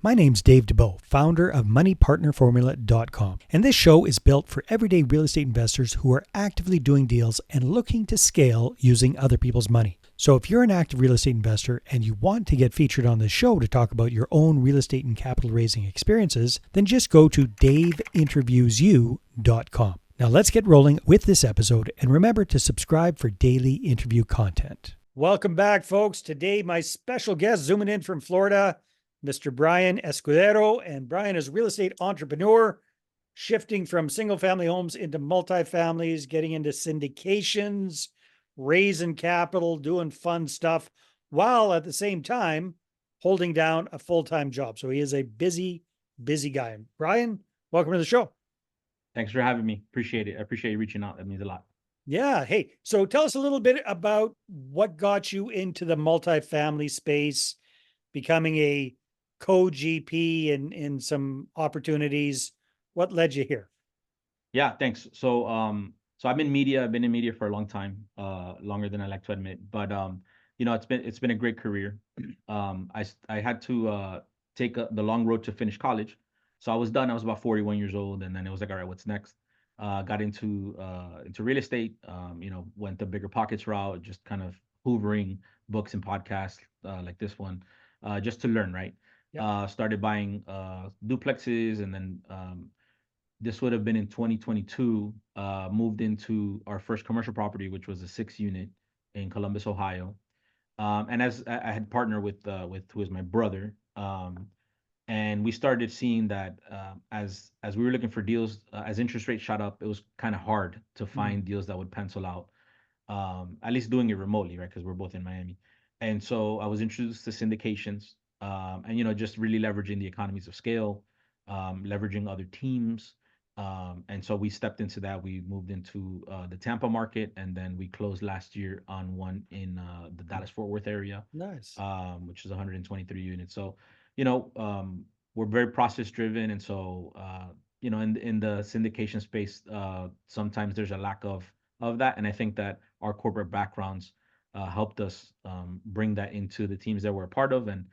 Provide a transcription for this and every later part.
My name's Dave DeBow, founder of MoneyPartnerFormula.com, and this show is built for everyday real estate investors who are actively doing deals and looking to scale using other people's money. So if you're an active real estate investor and you want to get featured on this show to talk about your own real estate and capital raising experiences, then just go to daveinterviewsyou.com. Now let's get rolling with this episode, and remember to subscribe for daily interview content. Welcome back, folks. Today, my special guest zooming in from Florida, Mr. Bryan Escudero. And Bryan is a real estate entrepreneur, shifting from single family homes into multifamilies, getting into syndications, raising capital, doing fun stuff, while at the same time holding down a full-time job. So he is a busy, busy guy. Bryan, welcome to the show. Thanks for having me. Appreciate it. I appreciate you reaching out. That means a lot. Yeah. Hey, so tell us a little bit about what got you into the multifamily space, becoming a co-GP in some opportunities. What led you here? Yeah, thanks. So I'm in media. I've been in media for a long time, longer than I like to admit. But it's been a great career. I had to take the long road to finish college. So I was done. I was about 41 years old, and then it was like, all right, what's next? Got into real estate. Went the bigger pockets route, just kind of hoovering books and podcasts like this one, just to learn, right? Yep. Started buying duplexes, and then this would have been in 2022. Moved into our first commercial property, which was a 6 unit in Columbus, Ohio. And as I had partnered with who is my brother, and we started seeing that as we were looking for deals, as interest rates shot up, it was kind of hard to find deals that would pencil out. At least doing it remotely, right? Because we're both in Miami, and so I was introduced to syndications, and just really leveraging the economies of scale, leveraging other teams, and so we stepped into that. We moved into the Tampa market, and then we closed last year on one in the Dallas Fort Worth area, Nice. which is 123 units. So, you know, um, we're very process driven, and so in the syndication space, sometimes there's a lack of that, and I think that our corporate backgrounds helped us bring that into the teams that we're a part of, and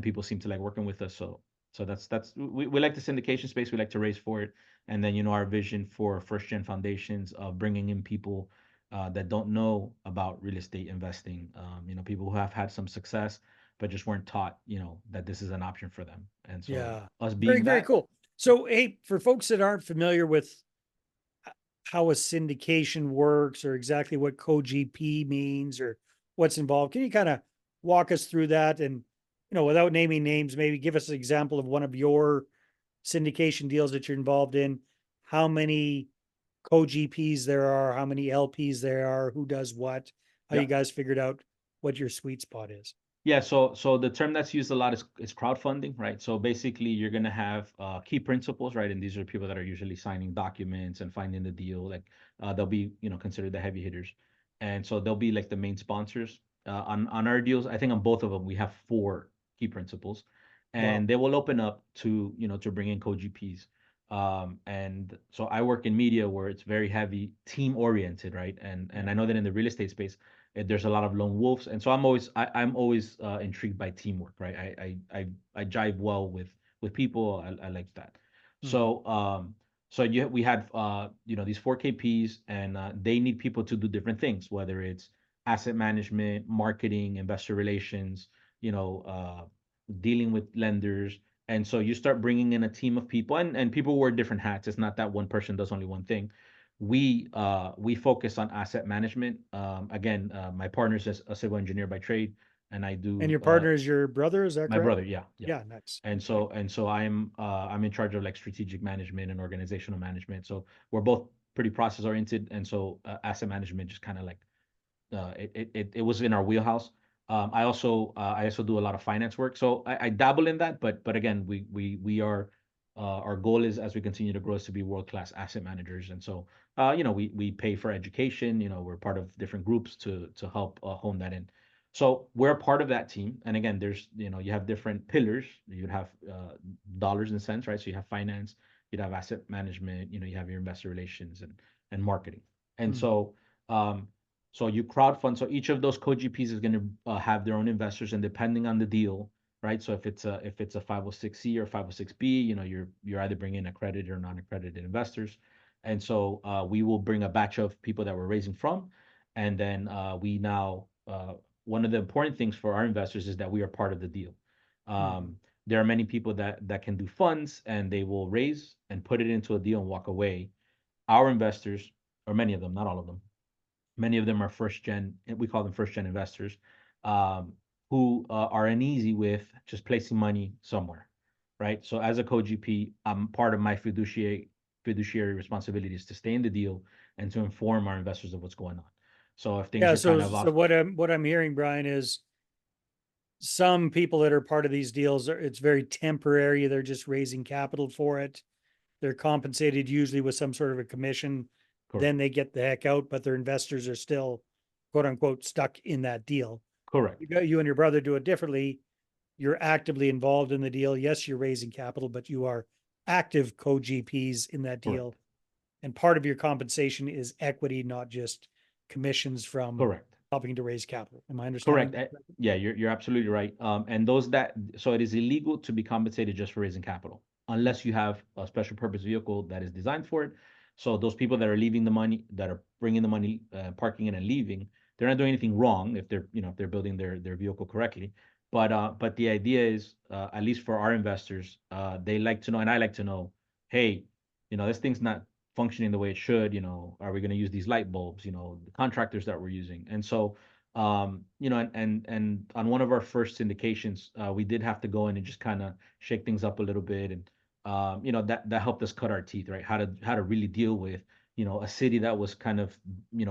people seem to like working with us. So that's we like the syndication space. We like to raise for it, and then our vision for first gen foundations of bringing in people that don't know about real estate investing. People who have had some success but just weren't taught, that this is an option for them. And so Yeah. us Very, being very that, cool. So, hey, for folks that aren't familiar with how a syndication works or exactly what co-GP means or what's involved, can you kind of walk us through that? And, without naming names, maybe give us an example of one of your syndication deals that you're involved in, how many co-GPs there are, how many LPs there are, who does what, how you yeah. guys figured out what your sweet spot is. Yeah, so the term that's used a lot is crowdfunding, right? So basically, you're gonna have key principals, right? And these are people that are usually signing documents and finding the deal. Like they'll be, considered the heavy hitters, and so they'll be like the main sponsors. On our deals, I think on both of them we have four key principals, Wow. and they will open up to to bring in co-GPs. And so I work in media where it's very heavy team oriented, right? And I know that in the real estate space there's a lot of lone wolves, and so I'm always intrigued by teamwork, right? I jive well with people. I like that. Hmm. So we had these four KPs, and they need people to do different things, whether it's asset management, marketing, investor relations, you know, uh, dealing with lenders. And so you start bringing in a team of people, and people wear different hats. It's not that one person does only one thing. We focus on asset management. Again, my partner's a civil engineer by trade, and I And do your partner is your brother, is that my correct? brother. Yeah, yeah. Yeah, nice. And Okay. so I'm in charge of like strategic management and organizational management. So we're both pretty process oriented, and so asset management just kind of like it was in our wheelhouse. I also do a lot of finance work, so I dabble in that. But again, we are our goal is, as we continue to grow, is to be world class asset managers. And so we pay for education. We're part of different groups to help hone that in. So we're a part of that team. And again, there's you have different pillars. You'd have dollars and cents, right? So you have finance, you'd have asset management. You have your investor relations and marketing. And Hmm. so you crowdfund. So each of those co-GPs is going to have their own investors, and depending on the deal, right? So if it's a 506C or 506B, you're either bringing accredited or non-accredited investors. And so we will bring a batch of people that we're raising from, and then we now one of the important things for our investors is that we are part of the deal. Mhm. Um, there are many people that can do funds and they will raise and put it into a deal and walk away. Our investors, or many of them, not all of them, many of them are first gen, we call them first gen investors, um, who are uneasy with just placing money somewhere, right? So as a co-GP, I'm part of my fiduciary responsibility is to stay in the deal and to inform our investors of what's going on. So if things Yeah. are kind So of so off, what I'm hearing, Brian, is some people that are part of these deals it's very temporary. They're just raising capital for it. They're compensated usually with some sort of a commission. correct, Then they get the heck out, but their investors are still quote unquote stuck in that deal. correct, You and your brother do it differently. You're actively involved in the deal. Yes, you're raising capital, but you are active co-GPs in that correct, deal. And part of your compensation is equity, not just commissions from correct. helping to raise capital. Am I understanding Correct. that correctly? Yeah, you're absolutely right. And those that so it is illegal to be compensated just for raising capital Yeah. unless you have a special purpose vehicle that is designed for it. So those people that are leaving the money, that are bringing the money, parking it and leaving, they're not doing anything wrong if they're if they're building their vehicle correctly. But the idea is, at least for our investors, they like to know, and I like to know, hey, this thing's not functioning the way it should. Are we going to use these light bulbs? The contractors that we're using, and so and on one of our first syndications, we did have to go in and just kind of shake things up a little bit, and that helped us cut our teeth, right? How to really deal with a city that was kind of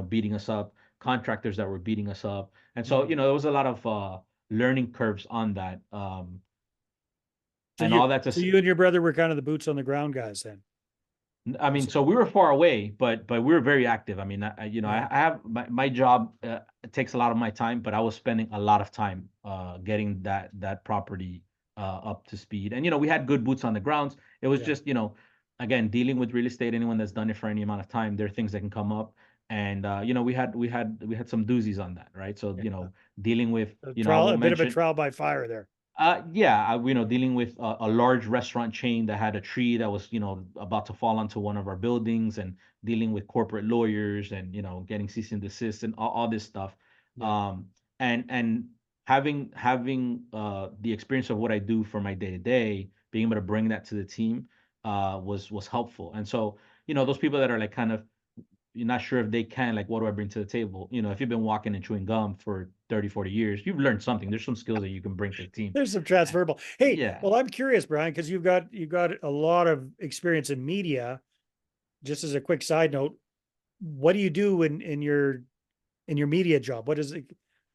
beating us up, contractors that were beating us up, and so Mhm. there was a lot of learning curves on that, So and all you that to so s- you and your brother were kind of the boots on the ground guys then. I mean, So, so we were far away, but we were very active. I mean, yeah. I have my job. It takes a lot of my time, but I was spending a lot of time getting that property up to speed. And we had good boots on the grounds. It was Yeah. just again, dealing with real estate. Anyone that's done it for any amount of time, there are things that can come up. And we had some doozies on that, right? So Yeah. dealing with I A won't bit of a mention. trial by fire there. Yeah, dealing with a large restaurant chain that had a tree that was, about to fall onto one of our buildings, and dealing with corporate lawyers, and getting cease and desist and all this stuff. Yeah. Um, and having the experience of what I do for my day to day, being able to bring that to the team was helpful. And so, those people that are like kind of you're not sure if they can, like, what do I bring to the table? If you've been walking and chewing gum for 30, 40 years, you've learned something. There's some skills that you can bring to the team. There's some Uh, transferable. Hey, Yeah. well, I'm curious, Brian, because you've got a lot of experience in media. Just as a quick side note, what do you do in your media job? What is it?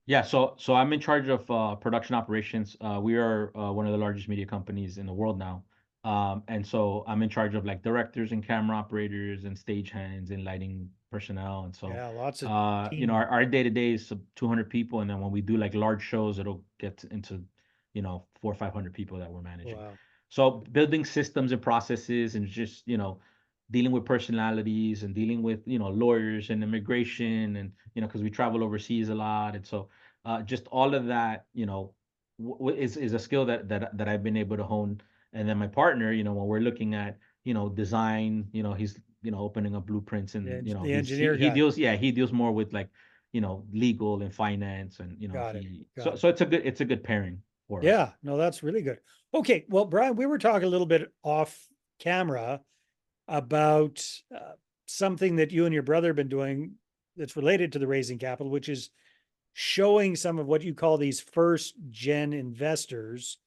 Yeah, so I'm in charge of production operations. We are one of the largest media companies in the world now. And so I'm in charge of like directors and camera operators and stagehands and lighting personnel. And so Yeah, lots of team. our day-to-day is 200 people, and then when we do like large shows, it'll get into, 400 or 500 people that we're managing. Wow. So building systems and processes, and just, dealing with personalities, and dealing with, lawyers and immigration, and because we travel overseas a lot. And so just all of that, is a skill that I've been able to hone. And then my partner, when we're looking at, design, he's, opening up blueprints, and The he engineer he guy. deals, yeah, he deals more with like, legal and finance, and Got it. he Got it. so it's a good pairing for us. Yeah, no, that's really good. Okay, well, Brian, we were talking a little bit off camera about something that you and your brother have been doing that's related to the raising capital, which is showing some of what you call these first gen investors,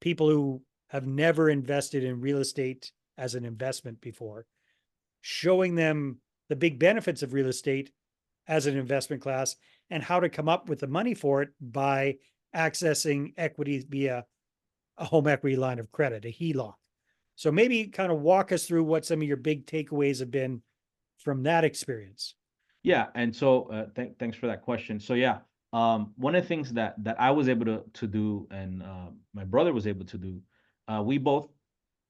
people who have never invested in real estate as an investment before, showing them the big benefits of real estate as an investment class and how to come up with the money for it by accessing equity via a home equity line of credit, a HELOC. So maybe kind of walk us through what some of your big takeaways have been from that experience. Yeah, and so thanks for that question. So yeah, one of the things that I was able to do, and my brother was able to do, we both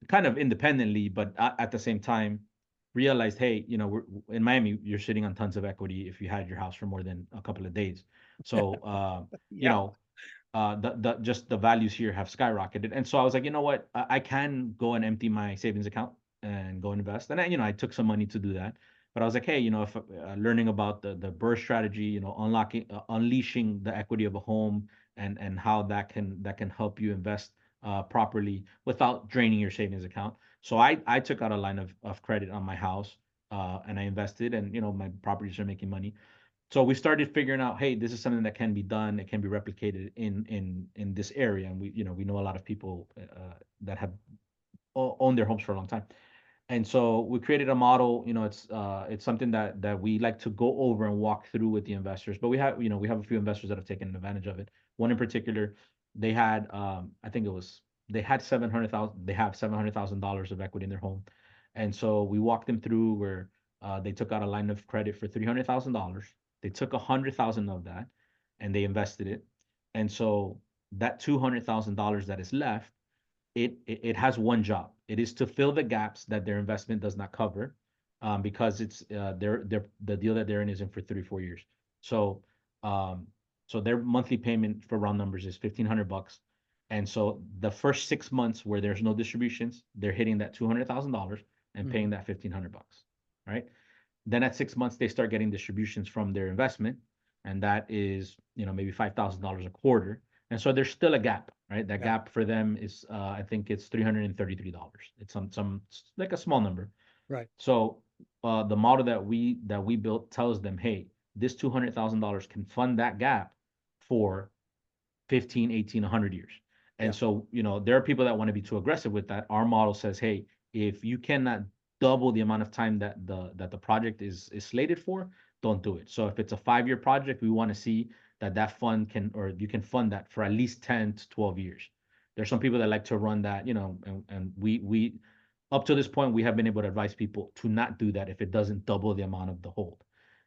kind of independently, but at the same time, realized, hey, we're in Miami, you're sitting on tons of equity if you had your house for more than a couple of days. So Yeah. the just the values here have skyrocketed. And so I was like, you know what, I can go and empty my savings account and go invest. And I took some money to do that. But I was like, hey, if learning about the burst strategy, unlocking, unleashing the equity of a home, and how that can help you invest properly without draining your savings account. So I took out a line of credit on my house, and I invested, and my properties are making money. So we started figuring out, hey, this is something that can be done. It can be replicated in this area, and we know a lot of people that have owned their homes for a long time. And so we created a model. It's something that we like to go over and walk through with the investors. But we have a few investors that have taken advantage of it. One in particular, they had I think it was they had 700,000. They have $700,000 of equity in their home, and so we walked them through where they took out a line of credit for $300,000. They took 100,000 of that, and they invested it. And so that $200,000 that is left, it has one job. It is to fill the gaps that their investment does not cover, because it's the deal that they're in is in for 3 4 years. So um, so their monthly payment for round numbers is $1,500. And so the first 6 months where there's no distributions, they're hitting that $200,000 and Mm-hmm. paying that $1,500. Right. Then at 6 months, they start getting distributions from their investment, and that is maybe $5,000 a quarter. And so there's still a gap, right? That Yeah. gap for them is I think it's $333. It's some like a small number. Right. So the model that we built tells them, hey, this $200,000 can fund that gap for 15, 18, 100 years. And Yeah. so, there are people that want to be too aggressive with that. Our model says, hey, if you cannot double the amount of time that the project is slated for, don't do it. So if it's a 5-year project, we want to see that fund can, or you can fund that for at least 10 to 12 years. There's some people that like to run that, and we up to this point, we have been able to advise people to not do that if it doesn't double the amount of the hold.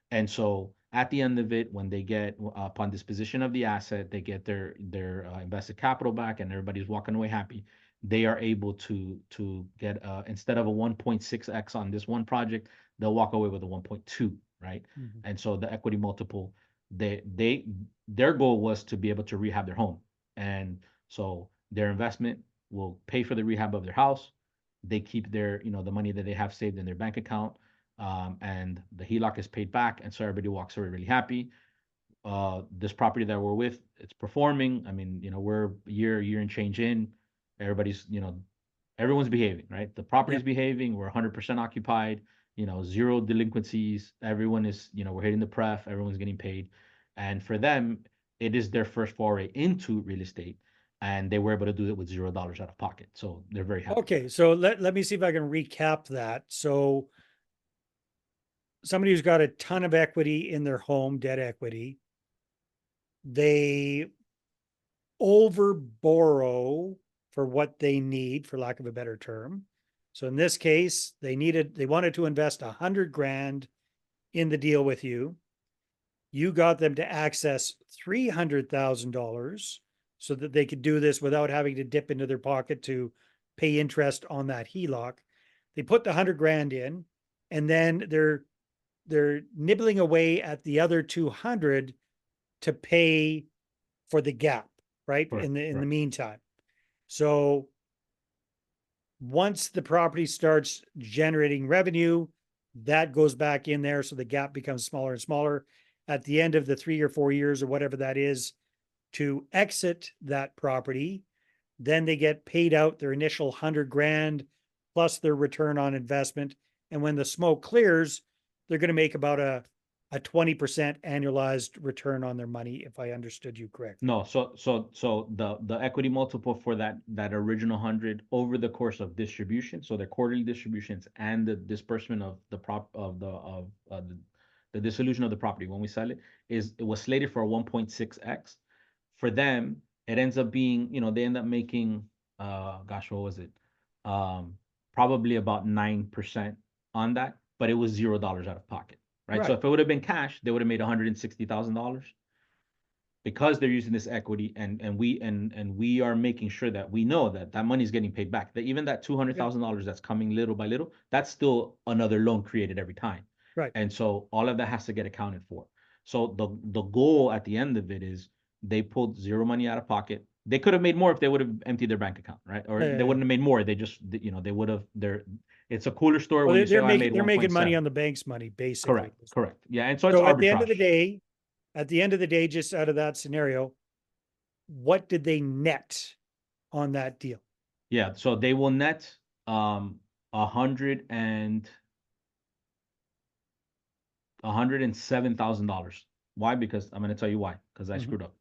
And so at the end of it, when they get upon disposition of the asset, they get their invested capital back, and everybody's walking away happy. They are able to get instead of a 1.6x on this one project, they'll walk away with a 1.2, right? Mm-hmm. And so the equity multiple, their goal was to be able to rehab their home, and so their investment will pay for the rehab of their house. They keep the money that they have saved in their bank account, and the HELOC is paid back, and so everybody walks away really happy. This property that we're with, it's performing. I mean, we're year and change in. Everybody's, everyone's behaving, right? The Yeah. property's behaving. We're 100% occupied. Zero delinquencies. Everyone is, we're hitting the pref. Everyone's getting paid, and for them, it is their first foray into real estate, and they were able to do it with $0 out of pocket. So they're very happy with Okay. that. So let me see if I can recap that. So somebody who's got a ton of equity in their home, debt equity, they over borrow for what they need, for lack of a better term. So in this case, they wanted to invest 100 grand in the deal with you. You got them to access $300,000 so that they could do this without having to dip into their pocket to pay interest on that HELOC. They put the 100 grand in, and then they're nibbling away at the other 200 to pay for the gap, right? Correct. In the Correct. meantime. So once the property starts generating revenue, that goes back in there. So the gap becomes smaller and smaller. At the end of the 3 or 4 years or whatever that is to exit that property, then they get paid out their initial 100 grand plus their return on investment. And when the smoke clears, they're going to make about a 20% annualized return on their money, if I understood you correctly. No, so the equity multiple for that original 100 over the course of distribution, so the quarterly distributions and the disbursement of the dissolution of the property when we sell it, it was slated for a 1.6x. For them, it ends up being, they end up making gosh, what was it? Um, Probably about 9% on that, but it was $0 out of pocket, right? So Right. if it would have been cash, they would have made $160,000. Because they're using this equity, and we are making sure that we know that money is getting paid back, that even that Yeah. $200,000 that's coming little by little, that's still another loan created every time. Right. And so all of that has to get accounted for. So the goal at the end of it is They pulled zero money out of pocket. They could have made more if they would have emptied their bank account, right? Or Yeah, they yeah, yeah. wouldn't have made more. They just, they would have. It's a cooler story Well, when you say, they're "Oh, I made making one point money seven." on the bank's money, basically. Correct, correct. Yeah, and so it's So at the end of arbitrage. the day, just out of that scenario, what did they net on that deal? Yeah, so they will net 107,000. Why? Because I'm going to tell you why. Because I Mhm. screwed up.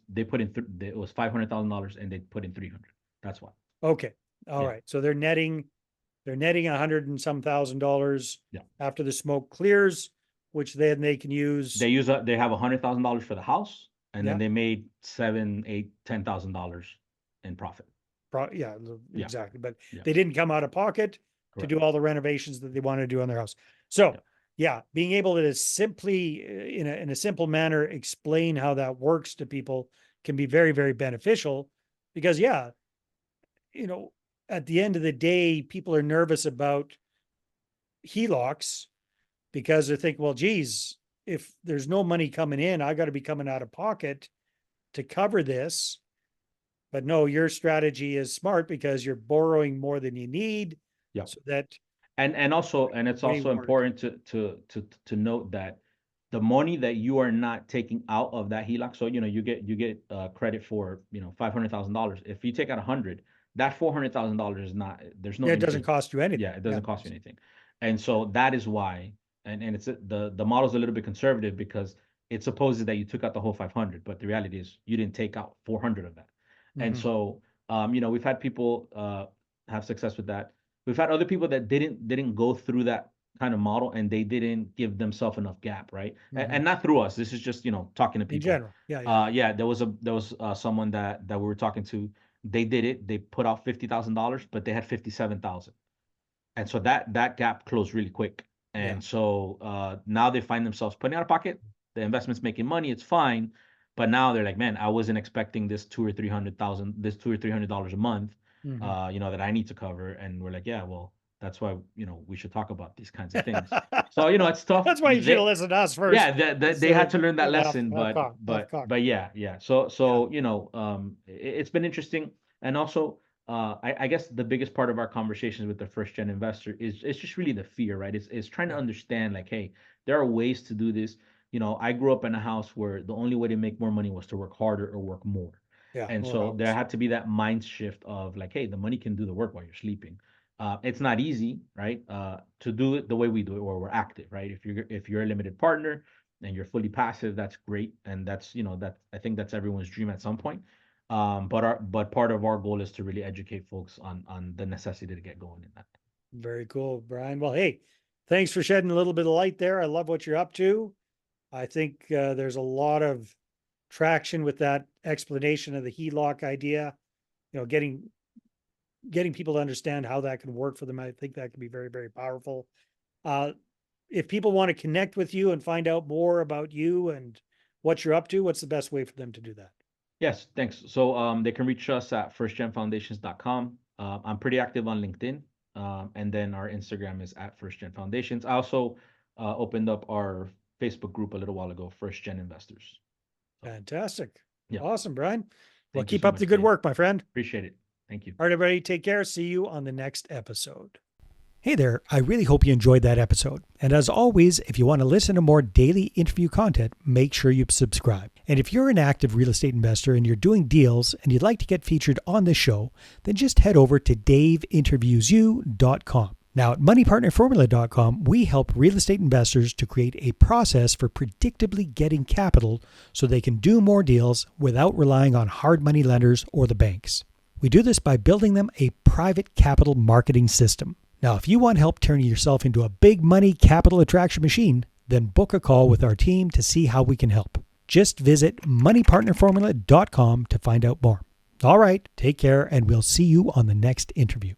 They put in it was $500,000 and they put in 300. That's why. Okay. All Yeah, right. So they're netting 100 and some thousand dollars yeah. after the smoke clears, which then they can use. They have $100,000 for the house, and then Yeah. they made seven, eight, $10,000 in profit. Yeah, Yeah, exactly. But yeah, they didn't come out of pocket to correct. do all the renovations that they wanted to do on their house. So Yeah, yeah, being able to simply in a simple manner explain how that works to people can be very, very beneficial because yeah, you know, at the end of the day, people are nervous about HELOCs because they're thinking, well, geez, if there's no money coming in, I got to be coming out of pocket to cover this. But no, your strategy is smart because you're borrowing more than you need yeah. so that And it's way also work. important to note that the money that you are not taking out of that HELOC, so you get credit for $500,000. If you take out 100, that $400,000 is not, there's no Yeah, it doesn't interest. cost you Yeah, anything. it Yeah. doesn't cost you anything. And so that is why, and it's the model's a little bit conservative because it supposes that you took out the whole 500, but the reality is you didn't take out 400 of that. And Mhm. so we've had people have success with that. We've had other people that didn't go through that kind of model and they didn't give themselves enough gap, right? And Mhm. not through us. This is just talking to In people. general. Yeah. Yeah. Yeah. Yeah, there was someone that we were talking to. They did it. They put out $50,000, but they had 57,000, and so that gap closed really quick. Yeah. And so now they find themselves putting out of pocket. The investment's making money. It's fine, but now they're like, man, I wasn't expecting this $200 or $300 a month, Mhm. that I need to cover. And we're like, yeah, well, that's why we should talk about these kinds of things. So it's tough. That's why you should have listened to us first Yeah, they instead had of to learn that lesson, half but cock, half but cock. but yeah, yeah. So Yeah. so it's been interesting, and also I guess the biggest part of our conversations with the first gen investor is it's just really the fear, right? It's trying to Yeah. understand like, hey, there are ways to do this. I grew up in a house where the only way to make more money was to work harder or work more. Yeah. And More so there hours. had to be that mind shift of like, hey, the money can do the work while you're sleeping. It's not easy, right? To do it the way we do it, where we're active, right? If you're a limited partner and you're fully passive, that's great, and that I think that's everyone's dream at some point. But part of our goal is to really educate folks on the necessity to get going in that. Very cool, Brian. Well, hey, thanks for shedding a little bit of light there. I love what you're up to. I think there's a lot of traction with that explanation of the HELOC idea. Getting people to understand how that can work for them. I think that can be very, very powerful. Uh, if people want to connect with you and find out more about you and what you're up to, what's the best way for them to do that? Yes, thanks. So they can reach us at firstgenfoundations.com. I'm pretty active on LinkedIn, and then our Instagram is at firstgenfoundations. I also opened up our Facebook group a little while ago, First Gen Investors. So Fantastic. yeah, Awesome, Brian. Well, thank you keep so up the much, good Dave. work, my friend. Appreciate it. Thank you. All right, everybody, take care. See you on the next episode. Hey there, I really hope you enjoyed that episode. And as always, if you want to listen to more daily interview content, make sure you subscribe. And if you're an active real estate investor and you're doing deals and you'd like to get featured on this show, then just head over to daveinterviewyou.com. Now, at moneypartnerformula.com, we help real estate investors to create a process for predictably getting capital so they can do more deals without relying on hard money lenders or the banks. We do this by building them a private capital marketing system. Now, if you want help turning yourself into a big money capital attraction machine, then book a call with our team to see how we can help. Just visit moneypartnerformula.com to find out more. All right, take care, and we'll see you on the next interview.